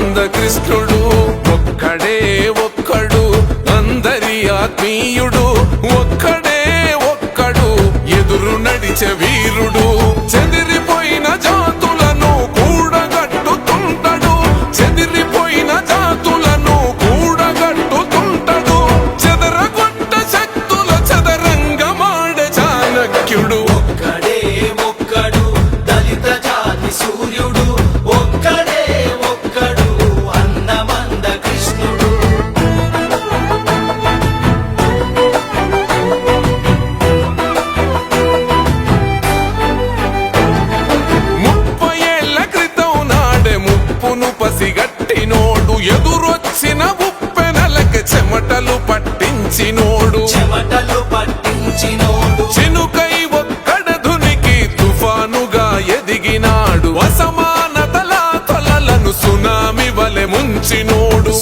మంద కృష్ణుడు ఒక్కడే ఒక్కడు అందరి ఆత్మీయుడు ఒక్కడే ఒక్కడు ఎదురు నడిచే వీరుడు చెదిరిపోయిన జాతులను కూడగట్టుతుంటాడు చెదిరిపోయిన జాతులను కూడగట్టుతుంటాడు చెదరగొట్ట శక్తుల చదరంగమాడే చాణక్యుడు ఒక్కడే ఒక్కడు దళిత జాతి సూర్యుడు ఒక్కడే ఒక్కడు అన్నమంద కృష్ణుడు పసిగట్టినోడు ఎదురొచ్చిన ఉప్పెనలకి చెమటలు పట్టించినోడు చినుకై ఒక్కడ ధునికి తుఫానుగా ఎదిగినాడు అసమానతల తొలలను సునామి వలె ముంచినోడు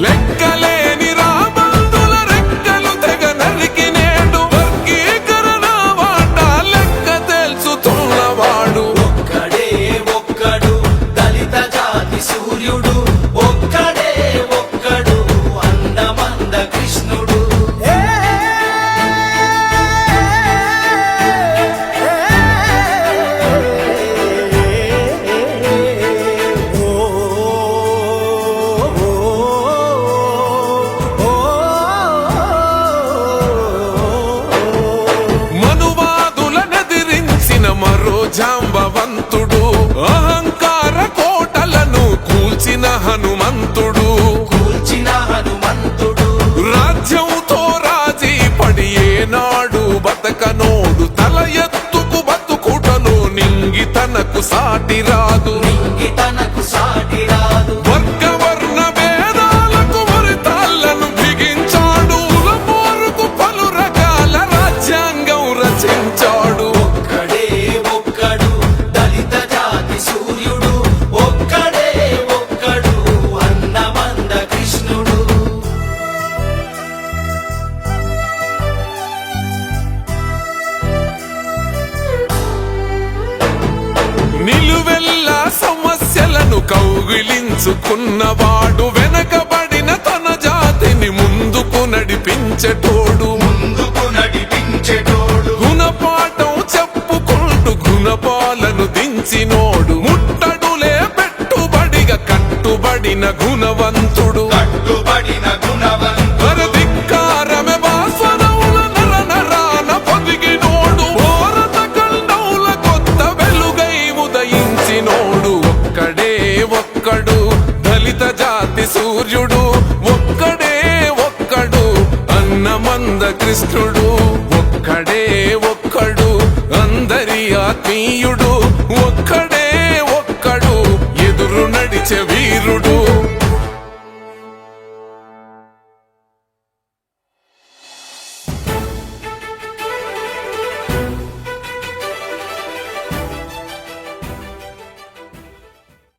లెక్కలేని రాబందుల రెక్కలు తెగ నరికినేడు వర్గీకరణ వాట లెక్క తెలుసుతున్నవాడు సూర్యుడు ఒక్కడే ఒక్కడు అందమంద కృష్ణుడు మనువాదులనెదిరించిన మరో జాంబవంతుడు అహంకార కోటలను కూల్చిన హనుమంతుడు రాజ్యంతో రాజీ పడి ఏనాడు బతకనోడు తల ఎత్తుకు బతుకుటలో నింగి తనకు సాటి రాదు వర్గవర్ణ భేదాలకు వరితాళ్లను బిగించాడు కులపోరుకు పలు రకాల రాజ్యాంగం రచించాడు ఒక్కడే ఒక్కడు దళిత జాతి సూర్యుడు ఒక్కడే ఒక్కడు అన్నమంద కృష్ణుడు నిలువెల్ల సమస్యలను కౌగిలించుకున్నవాడు వెనకబడిన తన జాతిని ముందుకు నడిపించేటోడు గుణపాఠం చెప్పుకుంటూ గుణపాలను దించినోడు ముట్టడులే పెట్టుబడిగా కట్టుబడిన గుణవంతుడు ధిక్కారమే భాస్వరముల నర నరాన పొదిగినోడు భారత ఖండముల కొత్త వెలుగై ఉదయించినోడు ఒక్కడే ఒక్కడు దళిత జాతి సూర్యుడు ఒక్కడే ఒక్కడు అన్నమంద కృష్ణుడు ఒక్కడే ఒక్కడు అందరి ఆత్మీయుడు ఒక్కడే